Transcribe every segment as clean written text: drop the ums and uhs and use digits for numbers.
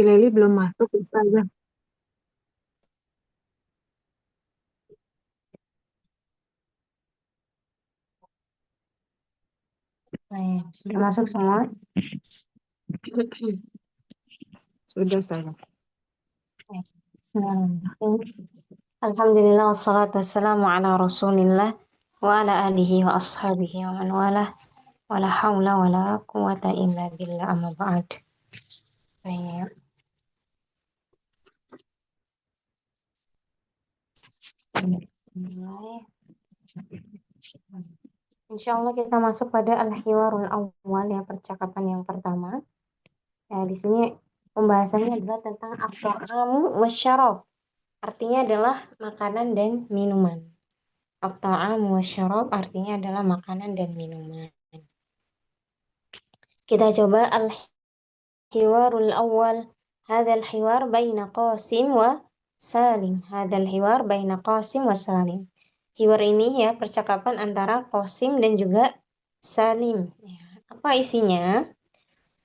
Leli belum masuk, Ustazah. Baik, sudah masuk semua? Sudah, Ustazah. Baik. Bismillahirrahmanirrahim. Alhamdulillah wassalatu wassalamu ala Rasulillah wa ala alihi wa ashabihi wa man walah wa la haula wa la quwata illa billah amma ba'd. Baik. Mulai. Insya Allah kita masuk pada al-hiwarul awal, ya, percakapan yang pertama. Ya, di sini pembahasannya adalah tentang at-ta'amu wasyarab. Artinya adalah makanan dan minuman. At-ta'amu wasyarab artinya adalah makanan dan minuman. Kita coba al-hiwarul awal. Hadzal hiwar baina Qasim wa Salim. Hadzal hiwar baina Qasim wa Salim. Hiwar ini, ya, percakapan antara Qasim dan juga Salim. Ya, apa isinya?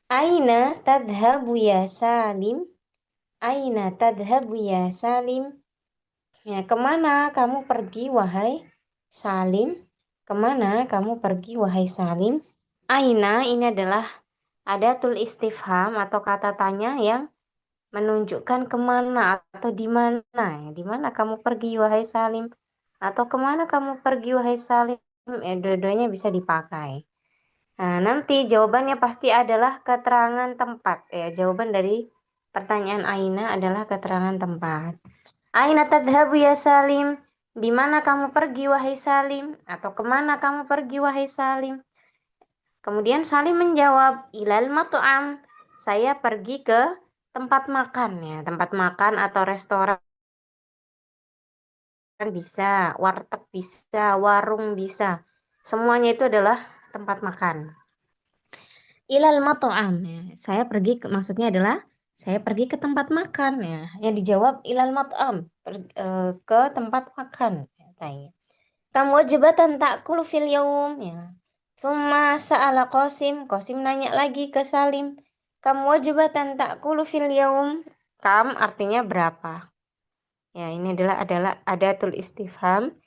Aina tadhabu ya Salim? Aina tadhabu ya Salim? Ya, kemana kamu pergi wahai Salim? Kemana kamu pergi wahai Salim? Aina ini adalah adatul istifham atau kata tanya yang menunjukkan kemana atau di mana. Ya, di mana kamu pergi wahai Salim? Atau kemana kamu pergi wahai Salim? Dua-duanya bisa dipakai. Nah, nanti jawabannya pasti adalah keterangan tempat. Ya, jawaban dari pertanyaan Aina adalah keterangan tempat. Aina tadhabu ya Salim? Di mana kamu pergi wahai Salim? Atau kemana kamu pergi wahai Salim? Kemudian Salim menjawab, ilal mat'am. Saya pergi ke tempat makan, ya. Tempat makan atau restoran bisa, warteg bisa, warung bisa. Semuanya itu adalah tempat makan. Ilal mat'am, ya. Saya pergi maksudnya adalah saya pergi ke tempat makan, ya. Yang dijawab ilal mat'am, ke tempat makan. Ya, tanya. Kamu wajibatan ta'kulu fil yaum, ya. Thumma sa'ala Qasim. Qasim nanya lagi ke Salim. Kamu wajibatan ta'kulu fil yaum. Kam artinya berapa. Ya, ini adalah adatul istifham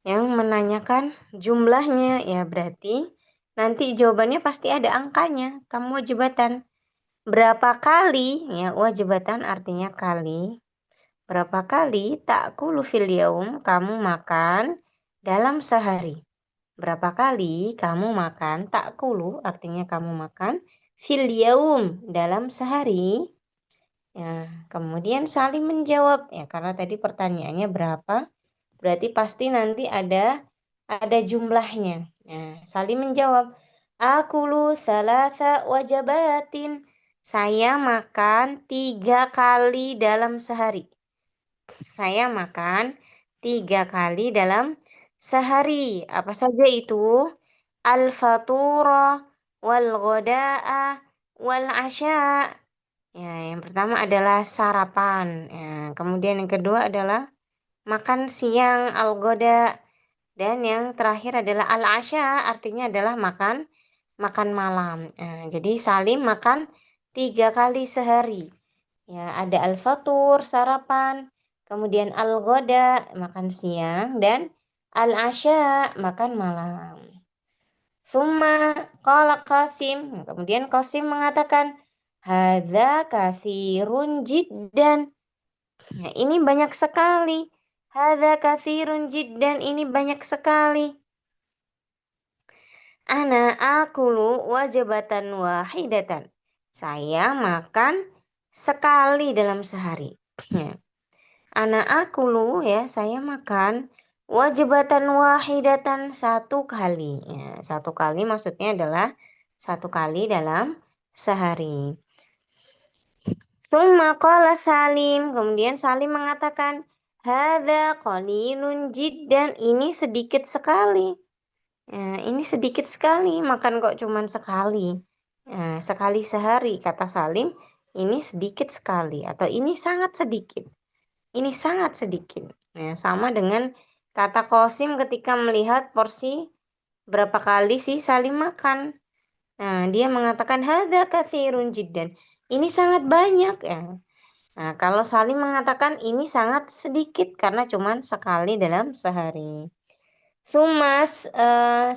yang menanyakan jumlahnya. Ya, berarti nanti jawabannya pasti ada angkanya. Kamu wajibatan. Berapa kali? Ya, wajibatan artinya kali. Berapa kali ta'kulu fil yaum kamu makan dalam sehari? Berapa kali kamu makan? Ta'kulu artinya kamu makan. Fil yaum dalam sehari. Ya, kemudian Salim menjawab, ya, karena tadi pertanyaannya berapa, berarti pasti nanti ada jumlahnya. Ya, Salim menjawab, akulu salasa wajabatin. Saya makan 3 kali dalam sehari. Saya makan 3 kali dalam sehari. Apa saja itu? Al-fatura, wal-ghoda'a, wal-asya. Ya, yang pertama adalah sarapan. Ya, kemudian yang kedua adalah makan siang, al-ghoda. Dan yang terakhir adalah al-asya, artinya adalah makan malam. Ya, jadi Salim makan 3 kali sehari. Ya, ada al-fatur, sarapan, kemudian al-ghoda, makan siang, dan al-asya, makan malam. Summa qala Qasim, kemudian Qasim mengatakan, hadza katsirun jiddan. Nah, ini banyak sekali. Hadza katsirun jiddan, ini banyak sekali. Ana akulu wajibatan wahidatan. Saya makan sekali dalam sehari. Ana akulu, ya, saya makan wajibatan wahidatan 1 kali. Ya, 1 kali maksudnya adalah 1 kali dalam sehari. Summa qala Salim, kemudian Salim mengatakan, hadza qalilun jiddan, ini sedikit sekali. Ya, ini sedikit sekali, makan kok cuman sekali. Ya, sekali sehari, kata Salim, ini sedikit sekali atau ini sangat sedikit. Ini sangat sedikit. Ya, sama dengan kata Qasim ketika melihat porsi berapa kali sih Salim makan. Nah, dia mengatakan hadza katsirun jiddan. ini sangat banyak ya. Nah, kalau Salim mengatakan ini sangat sedikit karena cuma sekali dalam sehari. Sumas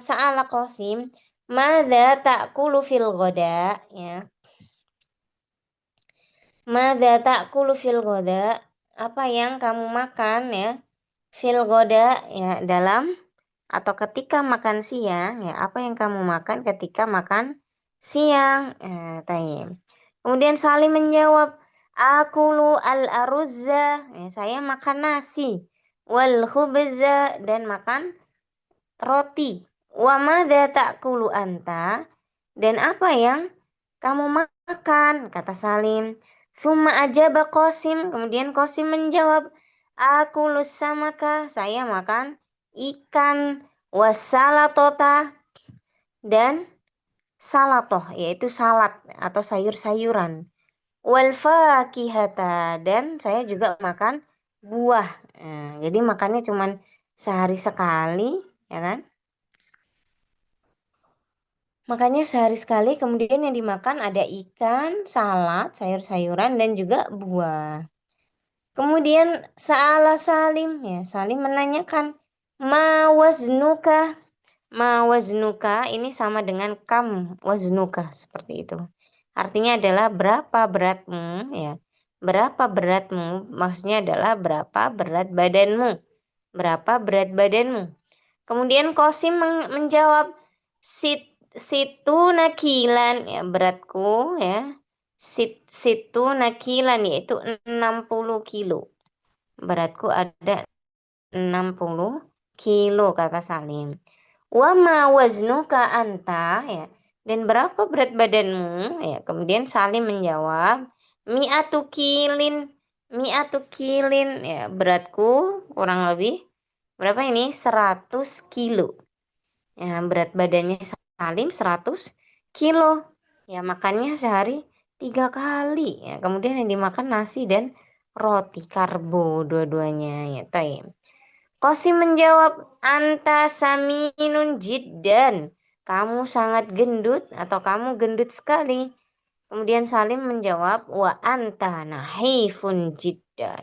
sa'ala Qasim, madza ta'kulu fil ghoda ya. Madza ta'kulu fil ghoda? Apa yang kamu makan ya? Fil ghoda ya dalam atau ketika makan siang ya, apa yang kamu makan ketika makan siang? Tayyib. Kemudian Salim menjawab, akulu al-aruzza, ya, saya makan nasi, wal khubza, dan makan roti. Wa madza ta'kulu anta, dan apa yang kamu makan? Kata Salim. Tsumma ajaba Qasim, kemudian Qasim menjawab, aku lusamaka, saya makan ikan, wasalatota, dan salatoh, yaitu salad atau sayur-sayuran. Wal fakihata, dan saya juga makan buah. Nah, jadi makannya cuman sehari sekali, ya kan? Makanya sehari sekali, kemudian yang dimakan ada ikan, salad, sayur-sayuran, dan juga buah. Kemudian Sa'ala Salim, ya Salim menanyakan, ma waznuka? Ma waznuka ini sama dengan kam waznuka, seperti itu. Artinya adalah berapa beratmu, ya. Berapa beratmu, maksudnya adalah berapa berat badanmu. Berapa berat badanmu. Kemudian Qasim menjawab, situ nakilan, ya beratku ya. Situ nakilan, yaitu 60 kilo. Beratku ada 60 kilo, kata Salim. Wa ma waznuka anta, ya. Dan berapa berat badanmu? Ya, kemudian Salim menjawab, mi'atu kilin. Mi'atu kilin, ya, beratku kurang lebih berapa ini? 100 kilo. Ya, berat badannya Salim 100 kilo. Ya, makannya sehari 3 kali. Ya, kemudian yang dimakan nasi dan roti karbo dua-duanya. Ya, taim. Qasim menjawab, anta saminun jiddan. Kamu sangat gendut atau kamu gendut sekali. Kemudian Salim menjawab, wa anta nahifun jiddan.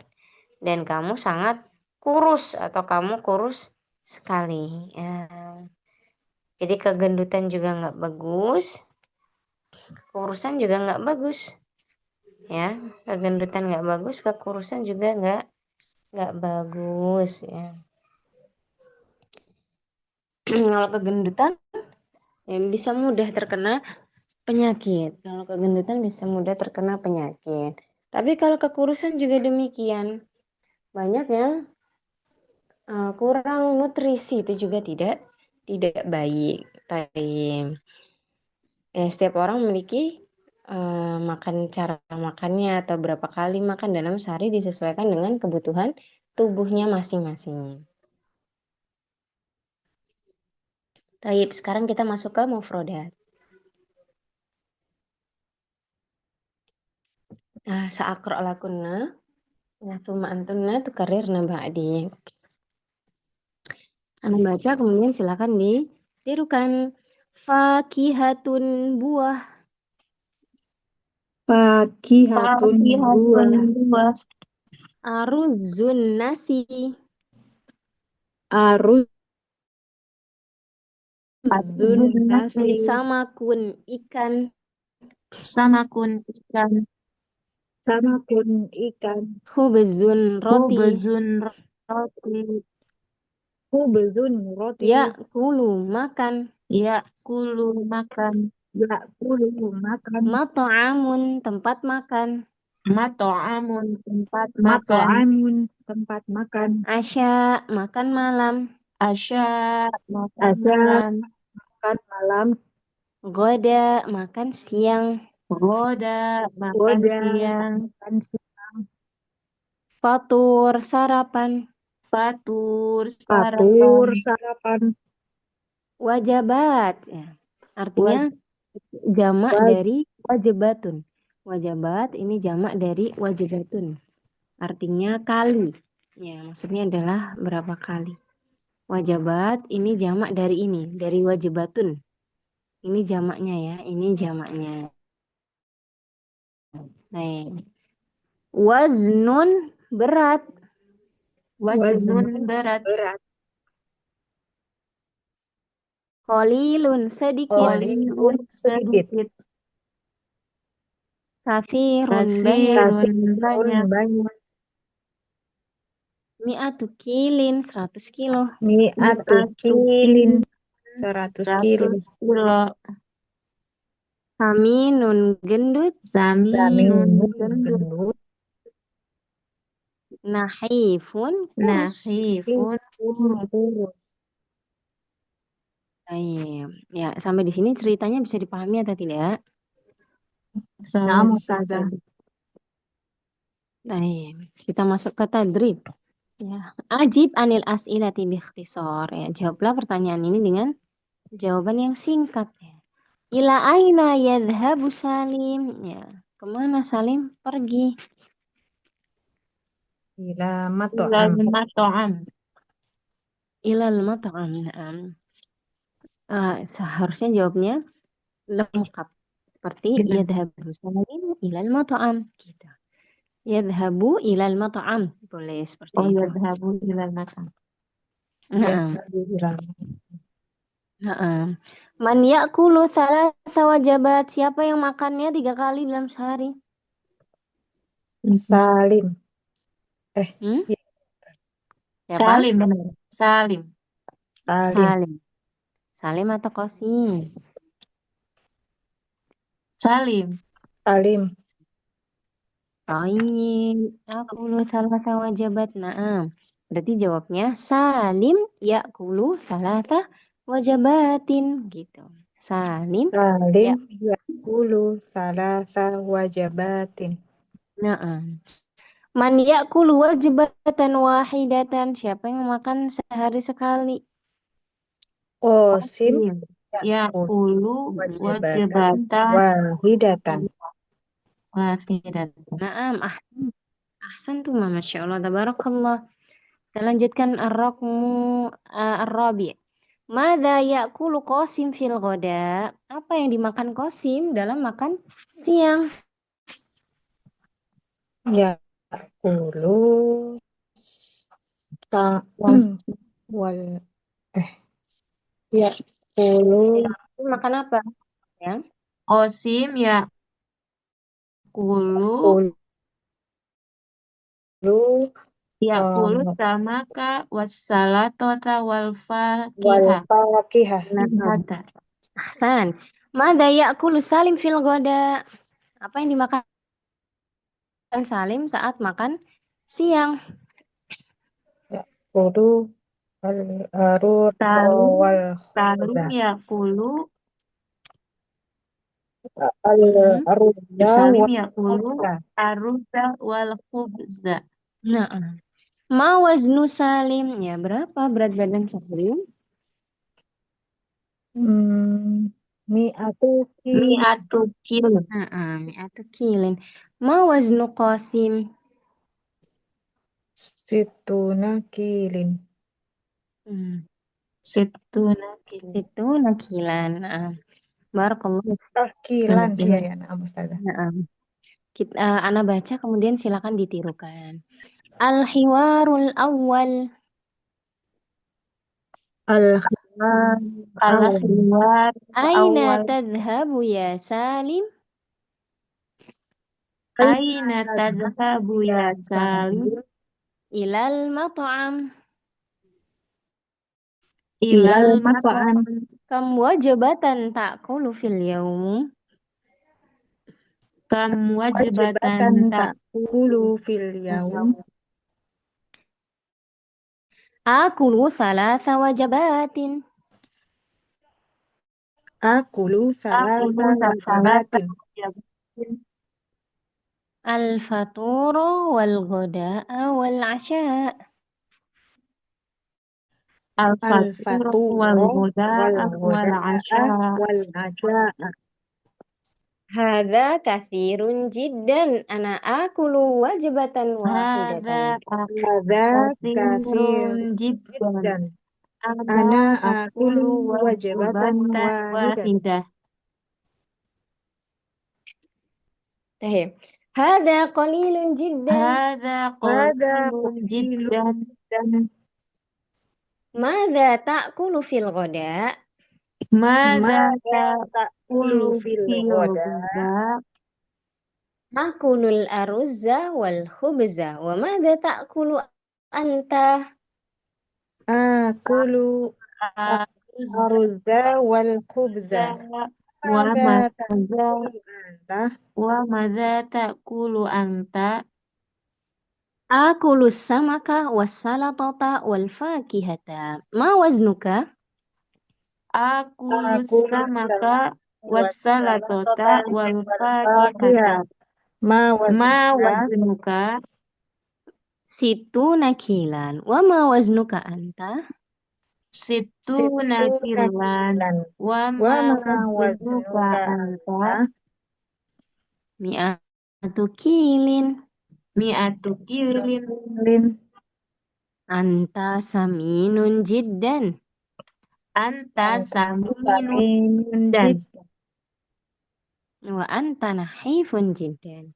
Dan kamu sangat kurus atau kamu kurus sekali. Ya. Jadi kegendutan juga nggak bagus, kekurusan juga nggak bagus. Ya, kegendutan nggak bagus, kekurusan juga nggak bagus. Ya. Kalau kegendutan ya bisa mudah terkena penyakit. Kalau kegendutan bisa mudah terkena penyakit. Tapi kalau kekurusan juga demikian. Banyak yang kurang nutrisi, itu juga tidak baik. Tapi setiap orang memiliki makan cara makannya atau berapa kali makan dalam sehari disesuaikan dengan kebutuhan tubuhnya masing-masing. Taib, sekarang kita masuk ke mufrodat. Nah, sa'akro lakunna, ya thumma antunna tukarirna ba'di. Anda baca, kemudian silakan ditirukan. Fakihatun buah. Fakihatun buah. buah. Aruzun nasi. Aruzun Nasi. nasi. Samakun ikan. Samakun ikan. Samakun ikan. Khubzun roti. Khubzun roti. Khubzun roti. Ya kulu makan. Ya kulu makan. Ya'kulu makan. Mata'amun tempat makan. Mata'amun tempat makan. Mata'amun tempat makan. Asya makan malam. Asya makan Asya malam. makan malam. Goda makan siang. Roda makan Goda siang. makan siang. Fatur sarapan. Fatur Fatur sarapan. sarapan. Wajabat. Ya. Artinya jamak Waj- dari wajibatun. Wajabat ini jamak dari wajibatun. Artinya kali. Ya, maksudnya adalah berapa kali. Wajabat ini jamak dari ini, dari wajibatun. Ini jamaknya ya, ini jamaknya. Baik. Waznun berat. Wajnun berat. berat. Qalilun sedikit. Qalilun sedikit. Katsirun banyak. Katsirun banyak. Banyak. Mi'atu kilin 100 kilo. Mi'atu kilin 100 kilo. 100 kilo. Saminun gendut. Saminun gendut. gendut. Nahifun kurus. Nahifun kurus. Kurus. Baik. Ya, sampai di sini ceritanya bisa dipahami atau tidak? Naam, Sama Ustazah. Baik, kita masuk ke tadrib. Ya, ajib anil as'ilati biikhtisar. Ya, jawablah pertanyaan ini dengan jawaban yang singkat. Ya. Ila aina yadhhabu Salim? Ya, kemana Salim pergi? Ila Ilal mato'am. mat'am. Ilal mat'am. Naam. Seharusnya jawabnya lengkap. Seperti yadhhabu Salim ilal mat'am. Gitu. Yadhhabu ilal mat'am. Boleh seperti Oh, itu. yadhabu ilal mat'am. Naam. Ila Naam. Man ya'kulu thalatha wajabat. Siapa yang makannya 3 kali dalam sehari? Salim. Hmm? Ya, Siapa? Salim benar. Salim. Salim. Salim. Salim atau Qasim? Salim. Salim. Baik. Aqulu thalatha wajabat. Naam. Berarti jawabnya Salim ya'kulu thalatha wajabatin. Gitu. Salim. Salim yakulu salasa wajabatin. Naam. Man ya'kulu wajibatan wahidatan. Siapa yang makan sehari sekali? Qasim Ya'kulu wajibatan wajibatan wahidatan. wahidatan. Naam. Ahsan tuh, Masya Allah. Tabarakallah. Kita lanjutkan ar-raqmu ar-rabi'. Mada ya'kulu Qasim fil ghoda? Apa yang dimakan Qasim dalam makan siang? Yakulu sa wal yakulu Makan apa? Ya. Qasim ya'kulu yakulu samaka wassalatota wal wal fakiha. fakihah. Nabata. Ahsan. Mada ya'kulu Salim fil ghoda? Apa yang dimakan Salim saat makan siang? Yakulu al-arut wal Salim ya'kulu al-arudda Salim wal ya'kulu khubza. arudha wal khubza. Nah, ma waznu Salim? Ya, berapa berat badan Salim? Mi'atu kilin. Mi'atu kilo. Mi'atu kilin. Ma waznu Qasim? Situna kilin. Situna kilo. Itu nakilan. Barakallah. Kilan Kilan. ya nah Ustazah. Ana baca kemudian silakan ditirukan. Al-hiwarul awal. Al-hiwar Aina awal. tadhhabu ya Salim? Aina tadhabu ya Salim? Ilal mat'am. Ilal mat'am. Kam wajibatan ta'kulu fil yaum? Kam wajibatan takulu fil yaum. Akulu thalatha wajabatin. Akulu salasa wajabatin. Al-faturu wal ghoda'a wal 'asha'. Al-faturu wal ghuda'a wal 'asha'. wal asya'a. Hadza katsirun jiddan. Ana akulu wajibatan wahidatan. Hadza katsirun jiddan. dan Ana ana akulu akulu wajibatan wahidah. wahidah. Tahib. هذا قليل جدا. هذا هذا قليل قليل جدا. جدا. ماذا تأكل في الغداء؟ ماذا ماذا تأكل تأكل في في الغداء؟ الغداء؟ آكل الأرز والخبز. وماذا تأكل أنت؟ آكل الرز الأرز والخبز. ماذا وماذا تأكل أنت؟ وماذا تأكل أنت؟ آكل السمك والسلطة والفاكهة. ما وزنك؟ آكل آكل السمك السمك والسلطة والسلطة والفاكهة. والفاكهة. ما ما وزنك؟ وزنك؟ 60 كيلا. وما وزنك أنت؟ 60 60 كيلا. كيلا. وما وما وزنك وزنك أنت؟ أنت؟ 100 كيل. 100 كيل. لين. أنت أنت سمين جدا. أنت أنت سمين سمين جدا. جدا. وأنت نحيف جدا.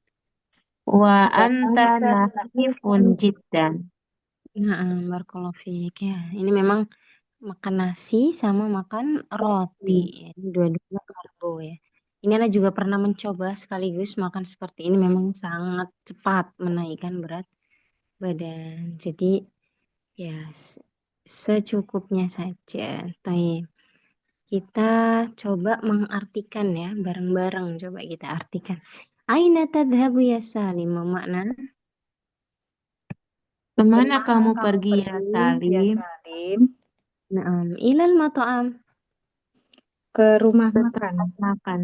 وأنت وأنت نحيف نحيف. جدا. Nah, barakallahu fiik ya. Ini memang makan nasi sama makan roti. Ini dua-duanya karbo ya. Ini Ana juga pernah mencoba sekaligus makan seperti ini. Memang sangat cepat menaikkan berat badan. Jadi ya secukupnya saja. Taib. Kita coba mengartikan ya bareng-bareng. Coba kita artikan. Aina tadhabu ya Salim? Makna Kemana Kemana kamu kamu pergi ya pergi, ya Salim? Salim? ilal mat'am. Ke rumah Ke makan. tempat makan.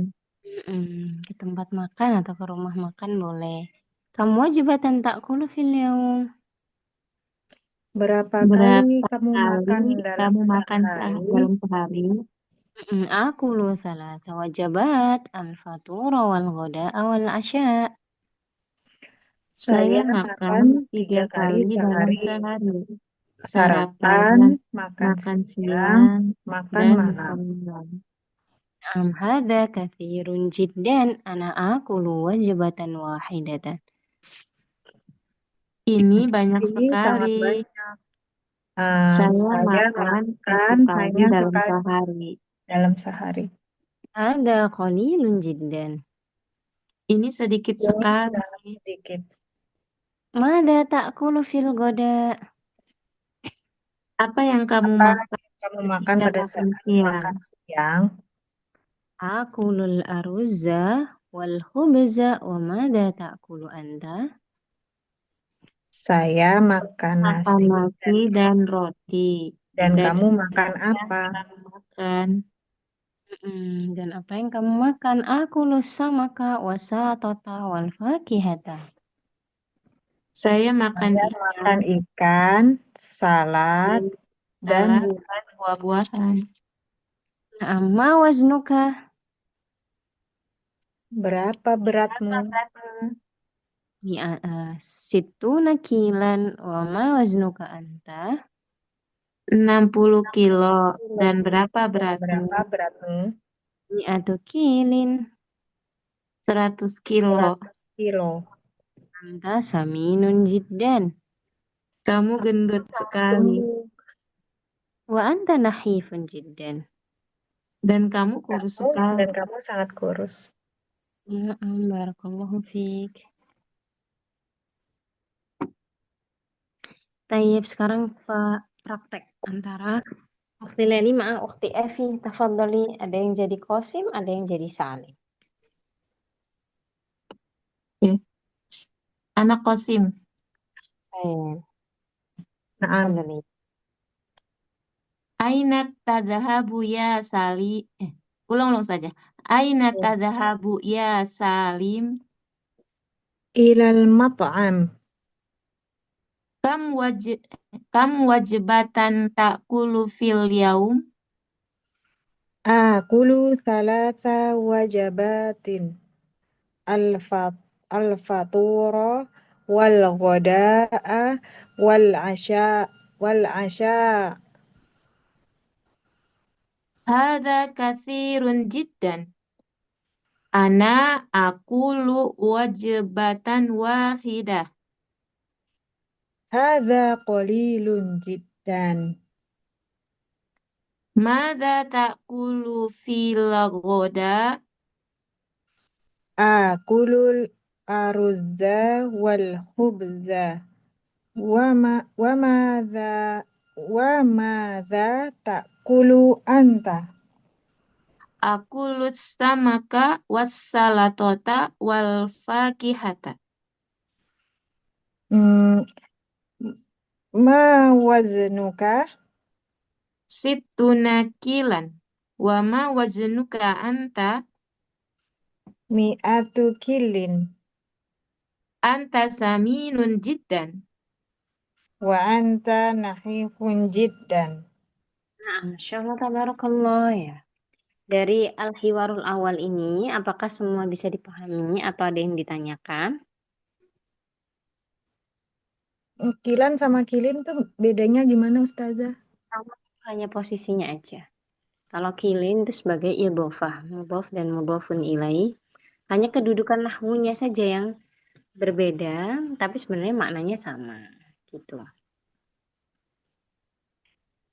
Ke tempat makan atau ke rumah makan boleh. Kamu wajibatan ta'kulu fil yaum. Berapa kali Berapa kamu makan kali dalam kamu makan sehari? dalam sehari? Akulu thalatha wajabat al-fatura wal ghada'a wal asya. Saya Saya makan makan 3 3 kali kali dalam sehari. sehari. Sarapan, Sarapan, makan makan siang, siang, makan dan malam. makan malam. Hadha kathirun jiddan. Ana akulu wajibatan wahidatan. Ini banyak Ini sangat sekali. banyak. Saya Saya makan 1 makan kali hanya dalam sekali sehari. dalam sehari. Hadha qalilun jiddan. Ini sedikit Ini sangat sekali. sedikit. Mada ta'kulu fil ghada'? Apa yang kamu Apa makan kamu makan ketika pada makan saat siang? makan siang? Akulul aruzza wal khubza. Wa mada ta'kulu anta? Saya makan Makan nasi. nasi dan roti. Dan Dan kamu makan apa yang apa? kamu makan? Dan apa yang kamu makan? Akulus samaka wasalatata wal fakihata. Saya makan Saya ikan makan ikan, salad, dan salad dan buah-buahan. Ma waznuka? berapa beratmu? Situna kilan. Wa ma waznuka anta? 60 kilo. Dan berapa Dan beratmu? berapa beratmu? Mi'atu kilin. 100 kilo. 100 kilo. Anta saminun jiddan. Kamu gendut sekali. Wa anta nahifun jiddan. Dan kamu kurus sekali. Dan kamu sangat kurus. Barakallahu fiik. Tayyib, sekarang praktek antara Ukhti Leni sama Ukhti Evi. Tafadhali, ada yang jadi Qasim, ada yang jadi Salim. Oke. Anak Qasim. Nah, Tafadhali. Aina tadhahabu ya Salim? Ulang-ulang saja. Aina tadhahabu ya Salim? ilal mat'am. Kam wajibatan ta'kulu fil yaum? Akulu thalatha wajabatin. Al-fatura wal ghada'a wal asya. Hada kathirun jiddan. Ana akulu wajibatan wahidah. Hadza qalilun jiddan. Mada takulu fil ghoda? Akulul aruzza wal khubza. Wa madza ta'kulu anta? Akulu samaka wassalatota wal fakihata. Hmm, ma waznuka? Situna kilan. Wa ma waznuka anta? Mi'atu kilin. Anta saminun jiddan. Wa anta nahifun jiddan. Nah, Masya Allah, tabarakallah ya. Dari al-hiwarul awal ini, apakah semua bisa dipahami atau ada yang ditanyakan? Kilan sama kilin tuh bedanya gimana Ustazah? Sama, hanya posisinya aja. Kalau kilin itu sebagai idhofah, mudhof dan mudhofun ilaih. Hanya kedudukan nahwunya saja yang berbeda, tapi sebenarnya maknanya sama. Gitu.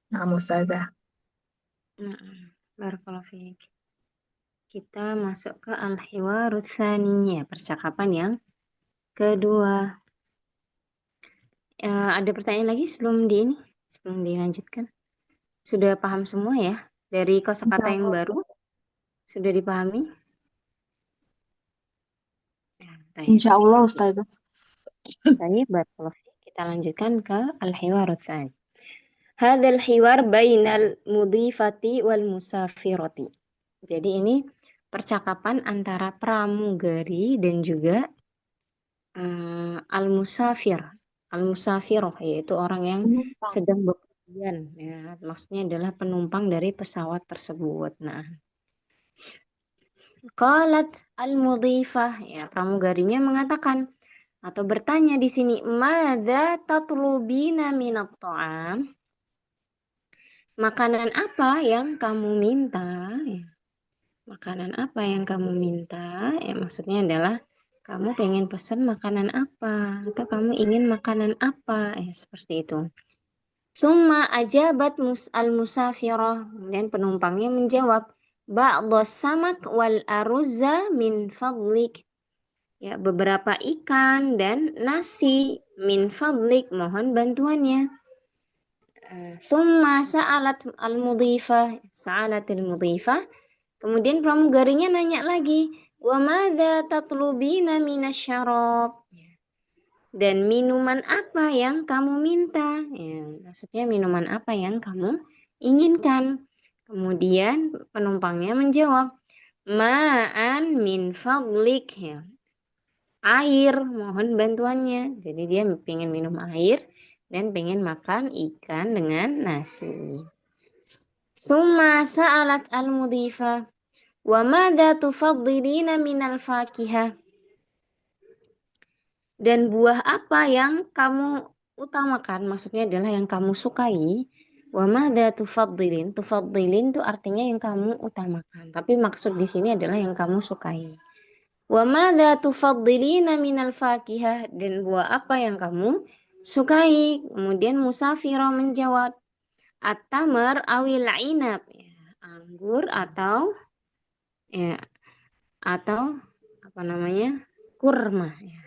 Nah, Ustazah. Barakallahu fiik. Kita masuk ke al-hiwarut tsani, ya, percakapan yang kedua. Ada pertanyaan lagi sebelum dilanjutkan? Sudah paham semua ya? Dari kosakata yang baru sudah dipahami? Ya, baik. Insya Allah Ustazah. Baik, barakallahu fiik. Kita lanjutkan ke al-hiwarut tsani. Hadzal hiwar bainal mudhifati wal musafirati. Jadi ini percakapan antara pramugari dan juga al-musafir. Al-musafiroh yaitu orang yang sedang bepergian. Ya, maksudnya adalah penumpang dari pesawat tersebut. Nah, qalat al-mudhifah, ya, pramugarinya mengatakan atau bertanya di sini, madza tatlubina minat ta'am? Makanan apa yang kamu minta? Ya, makanan apa yang kamu minta? Ya, maksudnya adalah kamu pengen pesan makanan apa atau kamu ingin makanan apa? Ya, seperti itu. Summa ajabat al-musafirah. Kemudian penumpangnya menjawab, ba'dhas samak wal aruzza min fadlik. Ya, beberapa ikan dan nasi min fadlik, mohon bantuannya. Summa sa'alat al-mudhifah. Kemudian pramugarinya nanya lagi, wa madza tatlubina minasyarab? Dan minuman apa yang kamu minta? Ya, maksudnya minuman apa yang kamu inginkan? Kemudian penumpangnya menjawab, ma'an min fadlik. Ya, air, mohon bantuannya. Jadi dia pengen minum air dan pengen makan ikan dengan nasi. Tsumma sa'alat al-mudhifah, wa madza tufaddilina minal fakihah? Dan buah apa yang kamu utamakan? Maksudnya adalah yang kamu sukai. Wa madza tufaddilin? Tufaddilin itu artinya yang kamu utamakan. Tapi maksud di sini adalah yang kamu sukai. Wa madza tufaddilina minal fakihah? Dan buah apa yang kamu sukai? Kemudian Musafirah menjawab, at-tamar awil inab. Ya, anggur ya, atau apa namanya? Kurma, ya.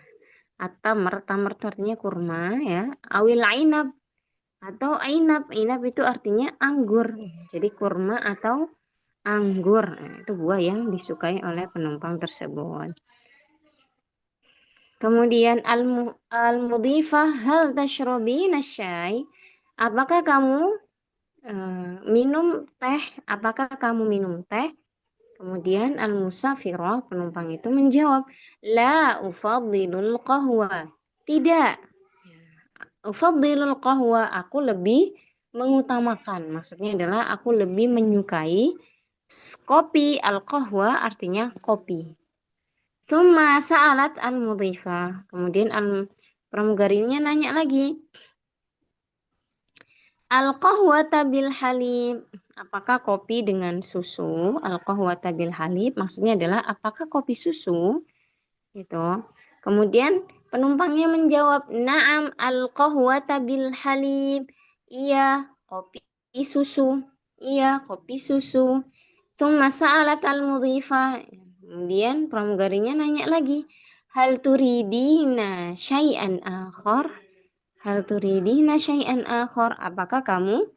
At-tamar, tamar itu artinya kurma, ya. Awil inab atau inab itu artinya anggur. Jadi kurma atau anggur, nah, itu buah yang disukai oleh penumpang tersebut. Kemudian al-mudhifah, hal tashrabina syai? Apakah kamu minum teh? Apakah kamu minum teh? Kemudian al-musafirah, penumpang itu menjawab, la ufadilul qahwa. Tidak. Ufadilul qahwa, aku lebih mengutamakan. Maksudnya adalah aku lebih menyukai kopi. Al-qahwa artinya kopi. Tsumma sa'alat al-mudhifah. Kemudian pramugarinya nanya lagi, al-qahwata bil halim? Apakah kopi dengan susu? Al-qahwata bil halib. Maksudnya adalah apakah kopi susu? Gitu. Kemudian penumpangnya menjawab, "Na'am al-qahwata bil halib." Iya, kopi susu. Iya, kopi susu. Tsumma sa'alat al-mudhifah. Kemudian pramugarinya nanya lagi, "Hal turidina syai'an akhar?" Hal turidina syai'an akhar? Apakah kamu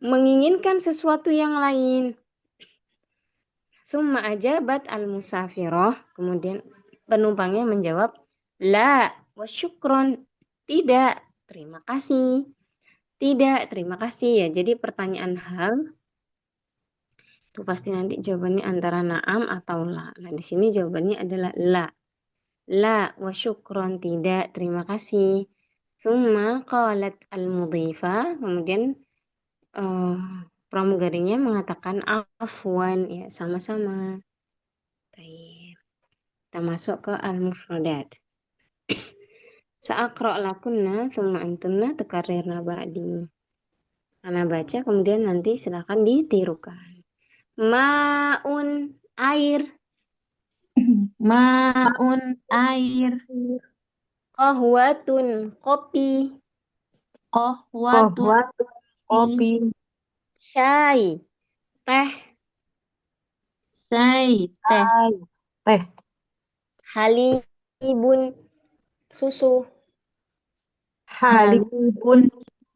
menginginkan sesuatu yang lain? Tsumma ajabat al-musafirah. Kemudian penumpangnya menjawab, "La wa syukron." Tidak, terima kasih. Tidak, terima kasih ya. Jadi pertanyaan hal itu pasti nanti jawabannya antara na'am atau la. Nah, di sini jawabannya adalah la. La wa syukron, tidak, terima kasih. Tsumma qalat al-mudhifah. Kemudian eh, pramugarinya mengatakan afwan, ya sama-sama. Baik. Kita masuk ke al-mufradat. Sa'aqra' lakunna thumma antunna tukarrirna ba'di. Ana baca kemudian nanti silakan ditirukan. Ma'un, air. Ma'un, air. Qahwatun, kopi. Qahwatun, Kohwat kopi. Syai, teh. Syai, teh. Hai. Teh. Halibun, susu. Halibun Halibun,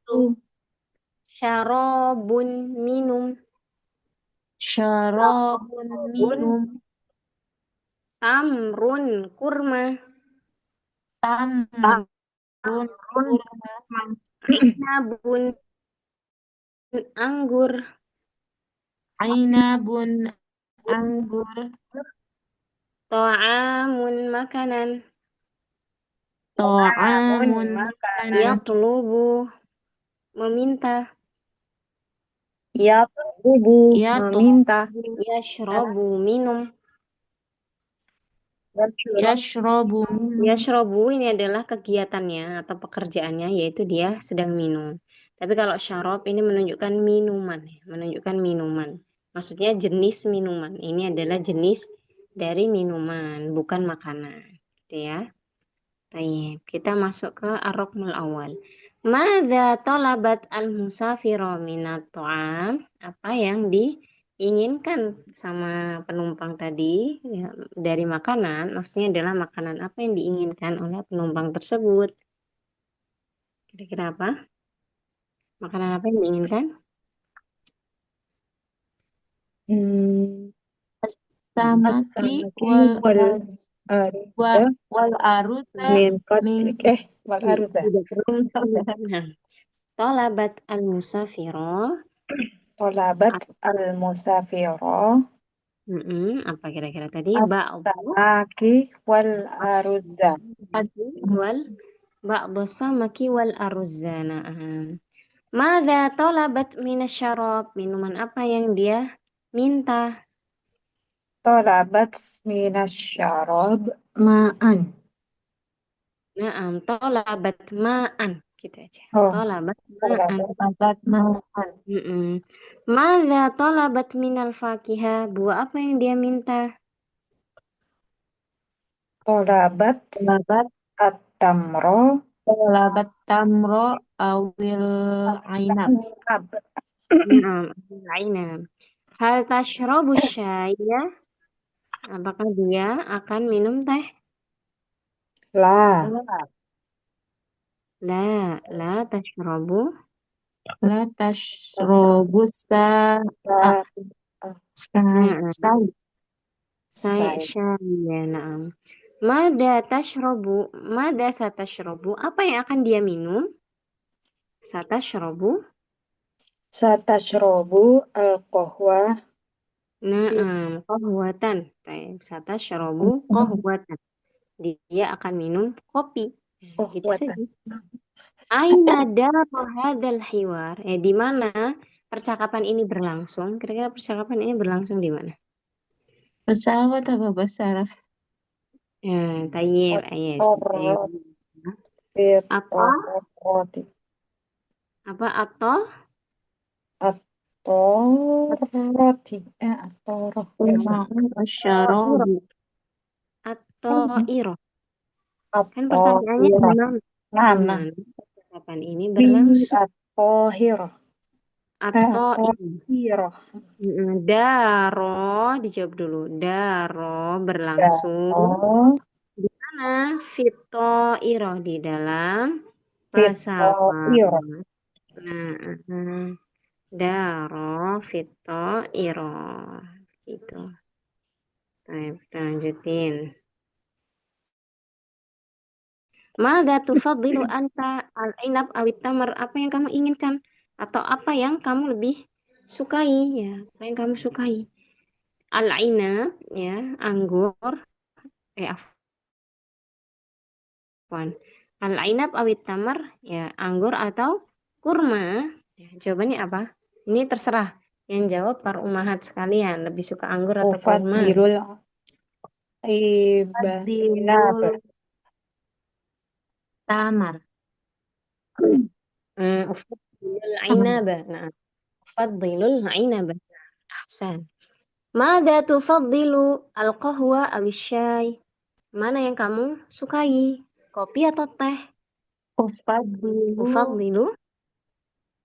susu. Syarobun, minum. syarabun, Bun minum. Tamrun, kurma. Tamrun, tamun kurma. Nabun, anggur. Ainabun, anggur. Ta'amun, makanan. Ta'amun, makanan. makanan. Yatlubu, meminta. Ya tubuh Ya meminta. Yashrobu, minum. yashrabu, minum. Yashrobu ini adalah kegiatannya atau pekerjaannya, yaitu dia sedang minum. Tapi kalau syarab ini menunjukkan minuman, ya, menunjukkan minuman. Maksudnya jenis minuman. Ini adalah jenis dari minuman, bukan makanan. Gitu ya. Baik, kita masuk ke ar-ruknul awal. Madza talabat al-musafiro minat ta'am? Apa yang diinginkan sama penumpang tadi ya, dari makanan? Maksudnya adalah makanan apa yang diinginkan oleh penumpang tersebut? Kira-kira apa? Makanan apa yang diinginkan? Hmm, Samaki As-samaki wal wal wa- arda wal aruta min min qatlik wal arda. Tidak perlu. Nah, talabat al-musafiro. Tolabat al-musafiro Apa kira-kira tadi? Ba'du. as-samaki wal arda. Wal ba'du samaki wal aruzana. Mada talabat minasyarab? Minuman apa yang dia minta? Tolabat minasyarab ma'an. Naam, talabat ma'an. Gitu aja. Oh, Talabat ma'an. tolabat ma'an. Mm-mm. Mada talabat minal fakihah? Buah apa yang dia minta? Tolabat labat at-tamro labat tamro awil ainab. ab. Naam, al-ainab. Hal tashrabu syaiya? Apakah dia akan minum teh? La. La tashrabu. La tashrobusta La. Naam. sai. Say. Ya, naam. Mada tashrabu, mada satashrabu, apa yang akan dia minum? Satashrabu, Satashrobu al-qahwa. naam, qahwatan. Baik, satashrabu qahwatan. Dia akan minum kopi. Nah, gitu Qahwatan. saja. Aina daru hadzal hiwar? Di mana percakapan ini berlangsung? Kira-kira percakapan ini berlangsung di mana? Pesawat apa bahasa Arab? Tayyib, ayes. At-tarrat. Apa? At-tarrat. Apa atau? Atoroti. Atoroh. Ya, Ustaz. Al-ma'u Iro asyarabu. atau iro. Kan pertanyaannya di Atohiroh. mana? Di Mana? mana percakapan ini Fi berlangsung? atohiroh. Atau iro. Atohiroh. Daro, dijawab dulu. Daro berlangsung Daro. di mana? Fito iro di dalam pesawat. Fitohiroh. Nah, daro fito iro. Gitu. Baik, kita lanjutin. Mada tufaddilu anta al-inab awit tamar? Apa yang kamu inginkan? Atau apa yang kamu lebih sukai? Ya, apa yang kamu sukai? Al-inab, ya, anggur. Afwan. Al-inab awit tamar, ya, anggur atau kurma. Ya, jawabannya apa? Ini terserah. Yang jawab para umahat sekalian. Lebih suka anggur atau kurma? Ufadilul inab. Fadilul tamar. Ufadilul ainaba. Nah, ufadilul ainaba. Ahsan. Mada tufaddilu al-qahwa awis syai? Mana yang kamu sukai? Kopi atau teh? Ufadilu Ufaddilu.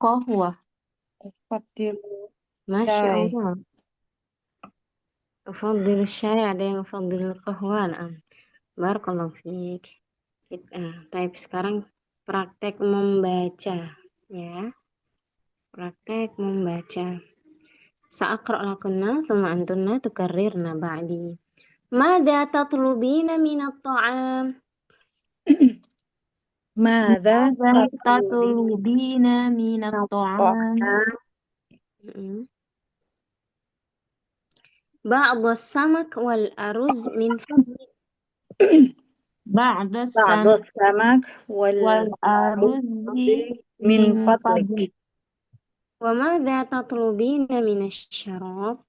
qahwa. Ufadilul Masya syai. Allah. Ufaddilu syai, ada yang ufaddilu qahwa. Nah, barakallahu fiik. Baik, sekarang praktek membaca. Ya, praktek membaca. Sa'aqra' lakunna, thumma antunna tukarrirna ba'di. Mada tatlubina minat ta'am? Mada Mada tatlubina tatlubina minat ta'am? Mm-mm. Ba'da samak wal aruz min fadlik. Ba'da بعض sam السمك wal والرز aruzzi من min فضلك. fadlik. Wa madza tatlubina minasy syarab?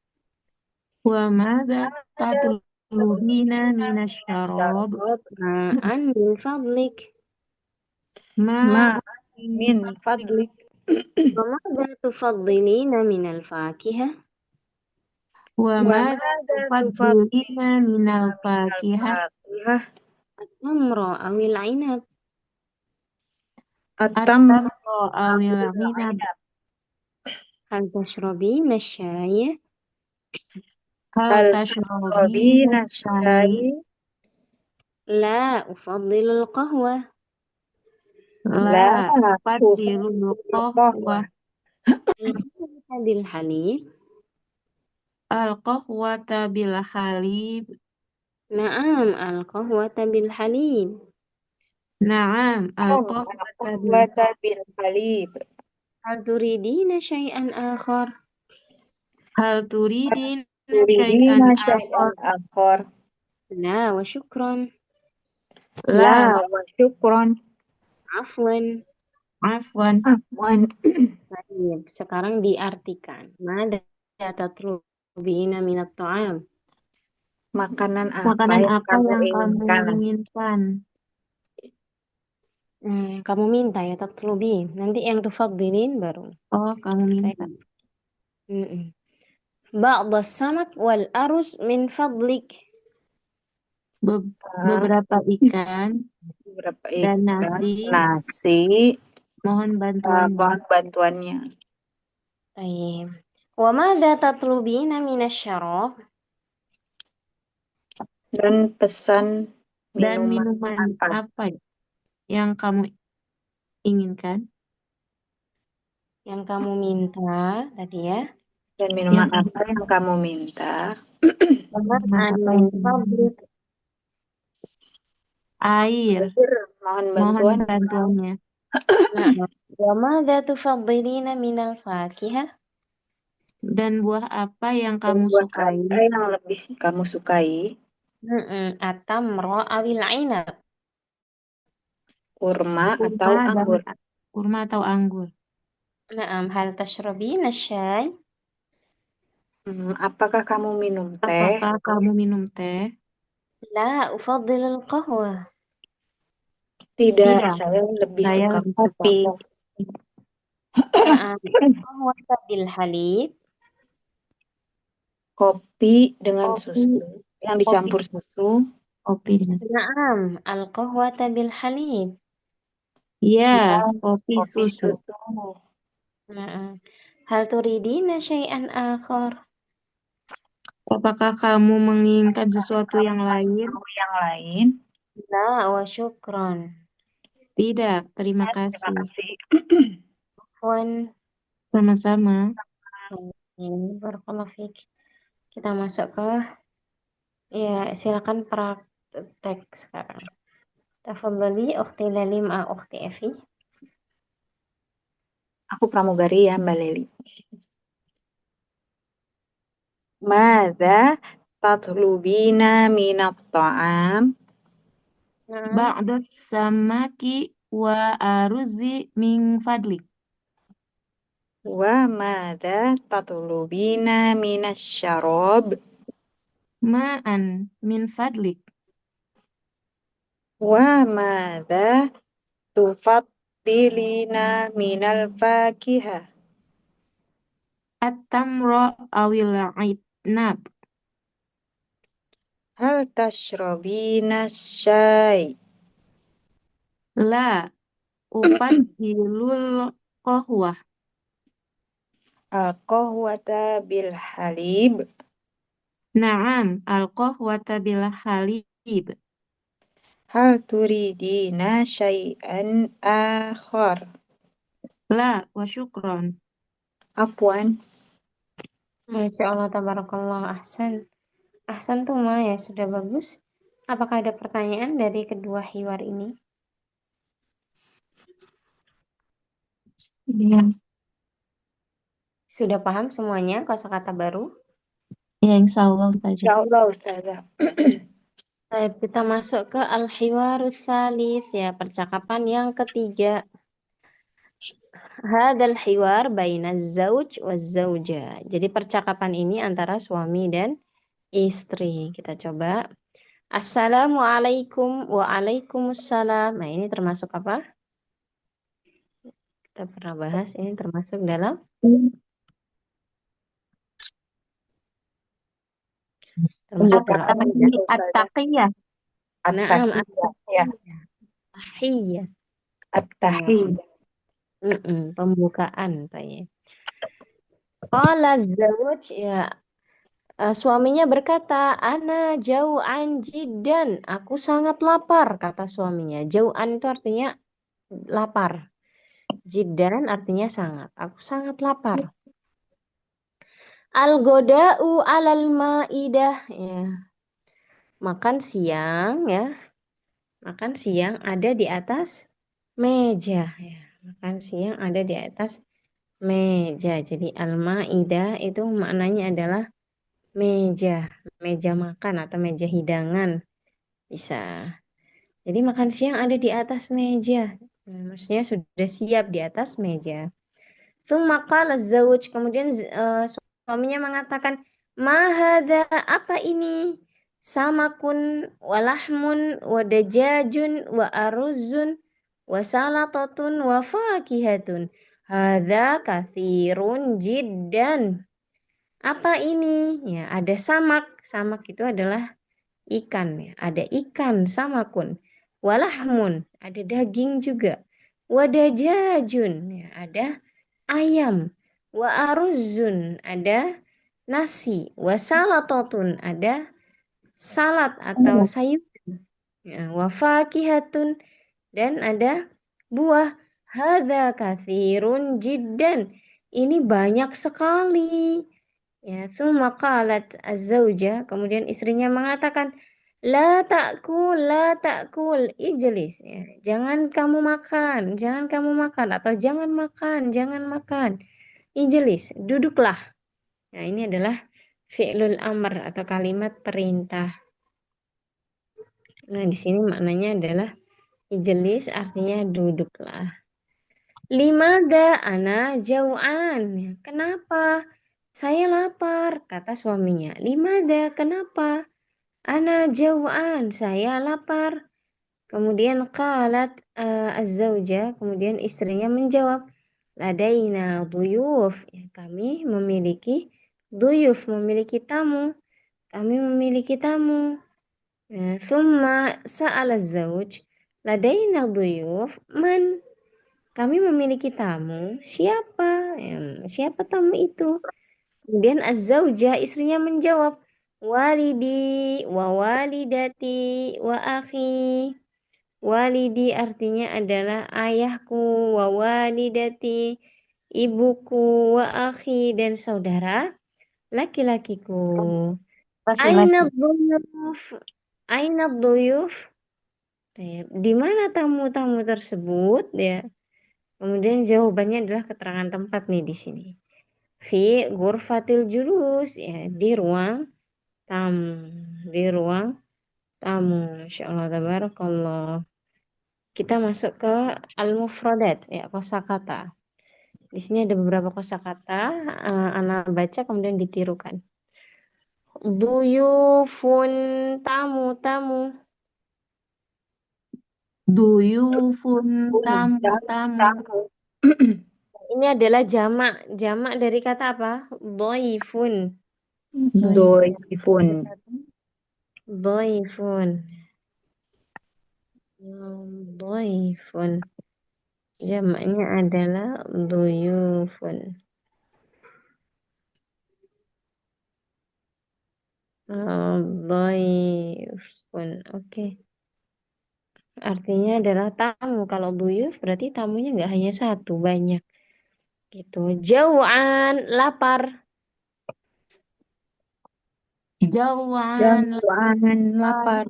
Wa mada tatlubina minas syarab? Ma'an min fadlik. ما Ma'an من min فضلك. Wa madza tufaddilina minal fakihah? Wa mada وماذا تفضل tufaddilina minal من fakihah? الفاكهة؟ At-tamra awil inab? التمر At-tamra awil inab? Hal tashrabina syaya? Hal هل tashrabina تشربين syai? الشاي؟ La ufaddilu al-qahwa. La لا ufaddilu أفضل qahwa. القهوة. Al-qahwata bil halib? Al-qahwata bil halib. Na'am, al-qahwata bil halib. Na'am, al-qahwata bil القهوة بالحليب. Hal turidina syai'an akhar? hal turidin تريدين syai'an شيئا akhar? آخر؟ La wa syukran. La لا وشكرا. Afwan. afwan. عفوا. Baik, sekarang diartikan. Mada tatlubina minat ta'am? Makanan apa Makanan yang apa kamu yang kamu inginkan? inginkan? Kamu minta ya tatlubin. Nanti yang tufaddilin baru. Oh, kamu minta. Baik. Ba'da samak wal arus min fadlik. Beberapa ikan Beberapa dan ikan, nasi, nasi, mohon bantuannya. mohon bantuannya. Baik. Wa mada tatlubina minasy syarab? Dan pesan Dan minuman minuman apa? apa yang kamu inginkan? Yang kamu minta tadi ya. Dan minuman Yang apa yang kamu minta? minuman An apa min yang kamu fadlik. inginkan? Air, Mohon mohon bantuan. bantuannya. Nah, wa mada tufaddilina minal fakihah? Dan buah apa yang Dan kamu buat sukai? apa yang lebih kamu sukai? Atamra awil inab? Kurma atau Kurma dan anggur? kurma atau anggur. Naam, hal tashrabina syai? Apakah kamu minum teh? Apakah kamu minum teh? La ufaddilul qahwa. Tidak, Tidak, saya lebih saya suka lebih suka kopi. kopi. Naam. Qahwata bil halib. Kopi dengan Kopi, susu. Yang kopi, dicampur susu. kopi dengan. Naam. Al-qahwata bil halib. Ya, Ya, kopi kopi susu. susu. Naam. Hal turidina syai'an akhar? Apakah kamu menginginkan sesuatu yang lain? Yang lain. La wa syukron. Tidak, terima Terima kasih. kasih. Wan. Sama-sama. Ini barakallahu fiik. Kita masuk ke, ya silakan praktek sekarang. Tafadhali ukhti Lali ma ukhti Evi. Aku pramugari ya, Mbak Leli. Mada tatlubina minat ta'am? Naam. Ba'da samaki wa aruzi min fadlik. Wa mada tatlubina minas syarab? Ma'an min fadlik. Wa mada tufaddilina minal fakihah? At-tamra awil ainab. Hal tashrabina syai? La ufaddilul qahwah. Al-qahwata bil halib? Naam, al-qahwata bil halib. Hal turidina syai'an akhar? La wa syukron. Afwan. Masya Allah, tabarakallah, ahsan. Ahsan tuh Ma, ya sudah bagus. Apakah ada pertanyaan dari kedua hiwar ini? Ya, Sudah paham semuanya kosakata baru? ya insya Allah saja. Insyaallah Ustazah. Baik, kita masuk ke al-hiwarus salis, ya percakapan yang ketiga. Hadal hiwar baina zauj wa zauja. Jadi percakapan ini antara suami dan istri. Kita coba. Assalamualaikum, waalaikumsalam. Nah, ini termasuk apa? Kita pernah bahas, ini termasuk dalam Pembukaan apa? ini Ustazah. At-taqiyah. Naam, At-tahiyyah. Ya. at-tahiyyah. At-tahiyyah. Pembukaan, Tanya. Qala zauj, ya. Suaminya berkata, Ana jau'an jiddan. Aku sangat lapar, kata suaminya. Jau'an itu artinya lapar. Jiddan artinya sangat. Aku sangat lapar. Al-goda'u alal ma'idah. Ya. Makan siang, ya. Makan siang ada di atas meja. Ya. Makan siang ada di atas meja. Jadi al-ma'idah itu maknanya adalah meja. Meja makan atau meja hidangan. Bisa. Jadi makan siang ada di atas meja. Maksudnya sudah siap di atas meja. Tsumma qala zauj, kemudian suaminya mengatakan, "Ma hadza, apa ini? Samakun walahmun wadajajun wa aruzun wa salatatun wa fakihatun. Hadza kathirun jiddan." Apa ini? Ya, ada samak. Samak itu adalah ikan, ya. Ada ikan samakun. Walahmun, ada daging juga. Wadajajun, ya. Ada ayam. Wa aruzun, ada nasi. Wa salatatun, ada salad atau sayur. Ya, wa fakihatun, dan ada buah. Hadza kathirun jiddan. Ini banyak sekali. Ya, thumma qalat az-zawja, kemudian istrinya mengatakan, la ta'kul, ijlis. Ya, jangan kamu makan, atau jangan makan, ijlis, duduklah. Nah, ini adalah fi'lul amr atau kalimat perintah. Nah, di sini maknanya adalah ijlis, artinya duduklah. Limada ana jau'an. Ya, kenapa? Saya lapar, kata suaminya. Limada, kenapa? Ana jau'an, saya lapar. Kemudian qalat az-zawja, kemudian istrinya menjawab, Ladaina duyuf. Ya, kami memiliki duyuf, memiliki tamu. Kami memiliki tamu. Thumma sa'ala zauj. Ladaina duyuf. Man? Kami memiliki tamu. Siapa? Siapa tamu itu? Kemudian az-zaujah, istrinya menjawab, walidi wa walidati wa akhi. Walidi artinya adalah ayahku, wa walidati, ibuku, wa akhi, dan saudara laki-lakiku. Aina Laki-laki. dhuyuf? Aina dhuyuf? Di mana tamu-tamu tersebut? Ya. Kemudian jawabannya adalah keterangan tempat nih di sini. Fi ghurfatil julus, ya, di ruang tamu. Di ruang tamu. Masya Allah, tabarakallah. Kita masuk ke al-mufradat, ya, kosakata. Di sini ada beberapa kosakata, Ana baca kemudian ditirukan. Duyufun, tamu-tamu. Duyufun, tamu-tamu. Ini adalah jamak. Jamak dari kata apa? Doifun. Doifun. Doifun. Doifun. Jamaknya adalah duyufun. Doifun. Oke. Artinya adalah tamu. Kalau duyuf berarti tamunya nggak hanya satu, banyak. Gitu. Jauhan, lapar. Jauhan, Jauhan lapar.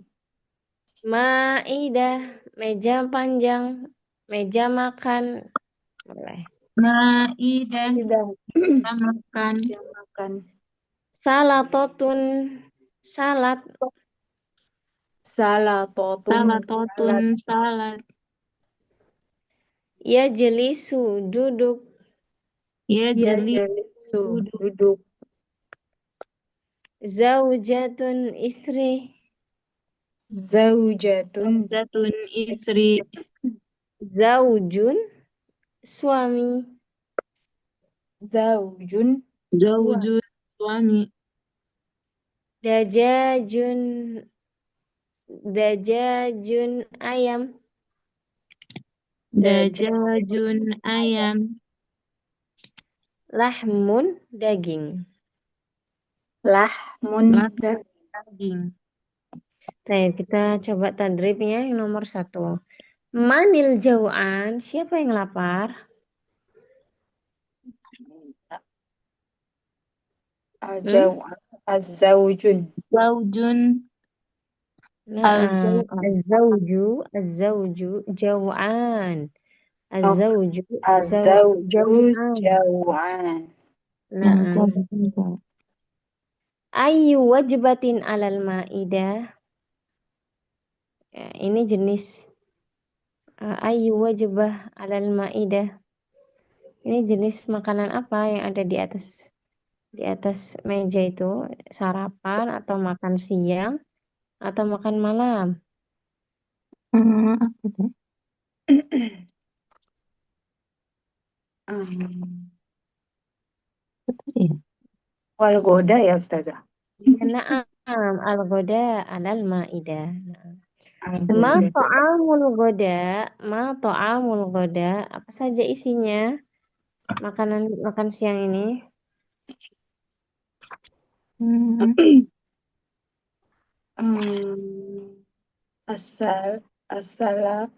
Maidah, meja panjang, meja makan. Boleh. maidah, Tidak. makan. Makan. Salatotun, salat. Salatotun. Salatotun, salat. Ya jelisu, duduk. Ya Ya jeli, jelisu. duduk. Duduk. Zaujatun, istri. Zaujatun. Zaujatun, istri. Zaujun, suami. Zaujun. Zaujun, suami. Dajajun, dajajun, ayam. Dajajun, ayam. Lahmun, daging. Lahmun. Daging. Nah, kita coba tadribnya yang nomor 1. Manil jau'an, siapa yang lapar? Az-zaujun. Zaujun, Nah, al-jau'an. az-zawju, jau'an. Az-zawju, Az-zawju jau'an. jauhan. Nah, Jau'an. ayu wajbatin alal ma'idah. Ya, ini jenis ayu wajbah alal ma'idah. Ini jenis makanan apa yang ada di atas meja itu? Sarapan atau makan siang atau makan malam? Apa tuh? Ya. Wal goda ya Ustazah. Na'am, al-ghoda alal ma'idah. Ma Al-goda. ta'amul ghoda, ma ta'amul ghoda, apa saja isinya? Makanan makan siang ini. Hmm.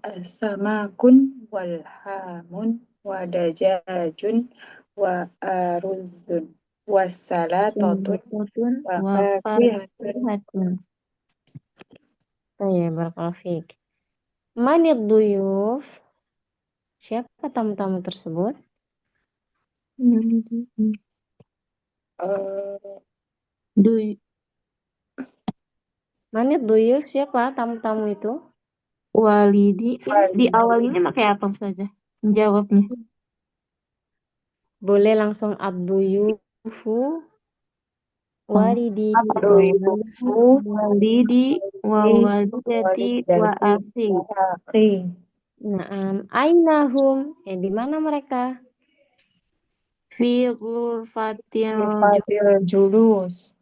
Asamakun wal hamun wa dajajun wa aruzun wa salatatun Sambutatun wa wa fakihatun. fakihatun. Oh ya, barakallahu fiik. Manid duyuf? Siapa tamu-tamu tersebut? Duy, Manid duyuf siapa tamu-tamu itu? walidi. Ini di awal ini pakai apa saja? Jawabnya. Boleh langsung ad-duyufu, walidi, Ad-duyufu Walidi wa walidati wa akhi. akhi. Naam, ainahum, ya di mana mereka? Fi ghurfatil Fatil julus.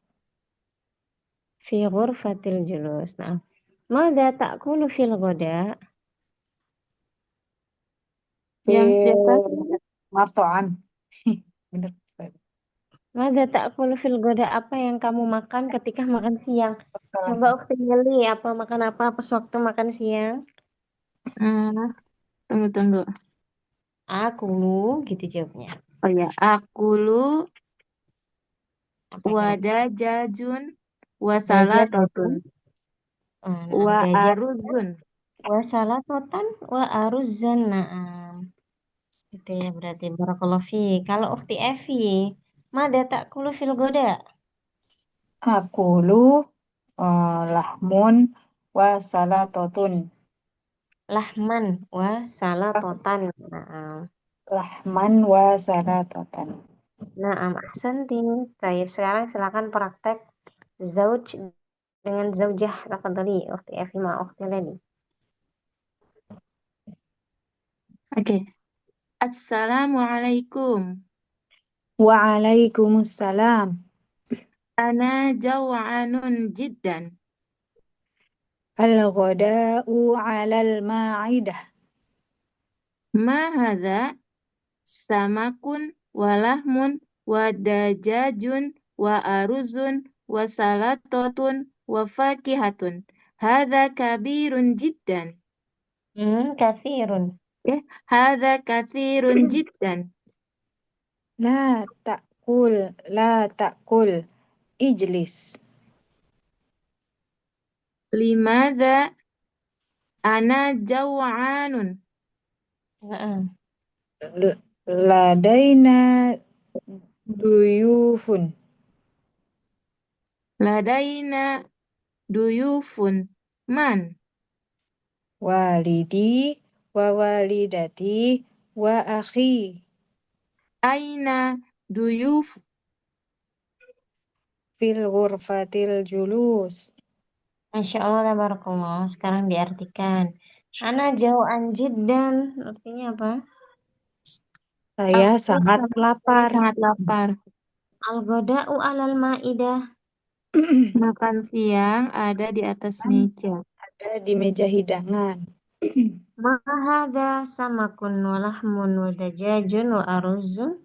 Fi ghurfatil julus. Nah, mada ta'kulu fil ghoda? yang di Fil atas. marto'am. Bener. Mada ta'kulu fil ghoda? Apa yang kamu makan ketika makan siang? Coba Salam. ukti milih apa makan apa pas waktu makan siang? Hmm, tunggu. Aku gitu jawabnya. Oh ya, akulu Apa kira-kira? wadajajun Daja. wasalatotun Naam, wa daja. aruzun. Wa salatotan wa aruzan. Naam. Itu ya berarti barakallahu fi. Kalau ukti Evi, mada ta'kulu fil ghoda? Akulu lahmun wa salatotun. Lahman wa salatotan. Naam. Lahman wa salatotun. Naam, ahsanti. Baik, sekarang silakan praktek zauj dengan zaujah. Tafadhali, ukhti Evi ma ukhti Leni. Oke. Assalamualaikum. Waalaikumsalam. Ana jaw'anun jiddan. Al-ghada'u 'alal ma'idah. Ma hadha samakun walahmun wadajajun wa aruzun wa salatotun wa fakihatun. Hadha kabirun jiddan. Kathirun. Hadha kathirun jiddan. La ta'kul, la ta'kul. Ijlis. Limadha ana jaw'anun. Naam. Ladaina duyufun. Ladaina duyufun. Man. Walidi wa walidati wa akhi. Aina duyuf. Fil ghurfatil julus. Masya Allah, tabarakallah. Sekarang diartikan. Ana jau'an jiddan. Artinya apa? Saya sangat Saya lapar. sangat lapar. Al-ghoda'u alal ma'idah. Makan siang ada di atas meja. Ada di meja hidangan. Ma hadha samakun wa lahmun wa dajajun wa aruzun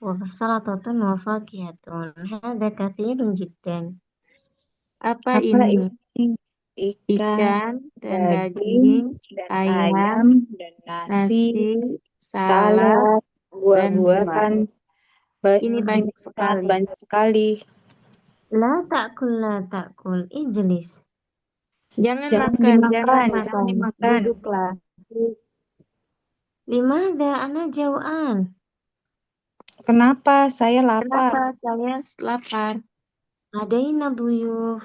wa salatatun wa fakihatun. Hadha kathirun jiddan. Apa Apa ini? ini? Ikan, Ikan dan daging, daging, dan ayam, ayam, dan nasi, nasi, salad, salad, dan buah. buah-buahan. Ini Ini banyak sangat sekali. banyak sekali. La ta'kul, ijlis. Jangan Jangan makan, jangan dimakan, jangan makan. dimakan. Duduklah. Limada ana jau'an. Kenapa saya lapar? Kenapa saya lapar? Adaina duyuf.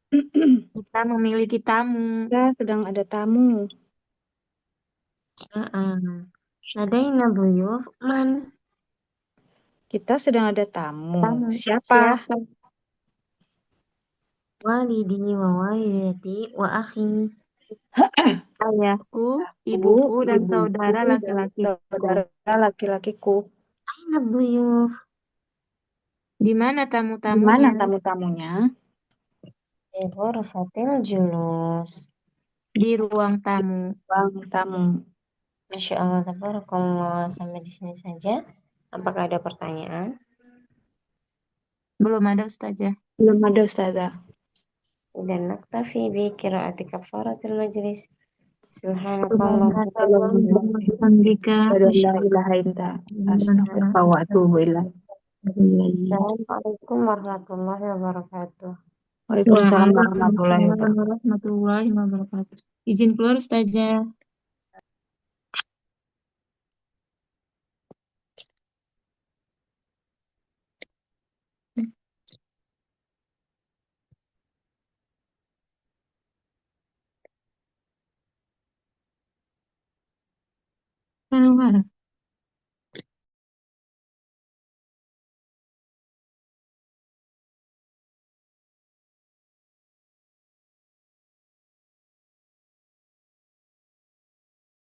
Kita memiliki tamu. Ya, sedang ada tamu. Adaina duyuf. Man. Kita sedang ada tamu. Tamu. Siapa? Siapa? Walidi wa walidati wa akhi. Ayahku, Ibu, ibuku, dan ibuku, saudara dan laki-lakiku. saudara laki-lakiku. Aina duyuf. Di mana Di mana tamu-tamunya? tamu-tamunya? Di ghurfatil julus. Di ruang tamu. Bang tamu. Masya Allah, tabarakallah. Sampai di sini saja. Apakah ada pertanyaan? Belum ada Ustazah. Belum ada Ustazah. Dan naktafi bi qiraati kafaratil majlis. Subhanakallah. Subhanaka Allahumma bihamdika La ilaha illa asyhadu astaghfiruka wa atubu ilaik. Assalamualaikum warahmatullahi wabarakatuh. Waalaikumsalam warahmatullahi Waalaikumsalam wabarakatuh. warahmatullahi wabarakatuh. Izin keluar Ustazah. Keluar.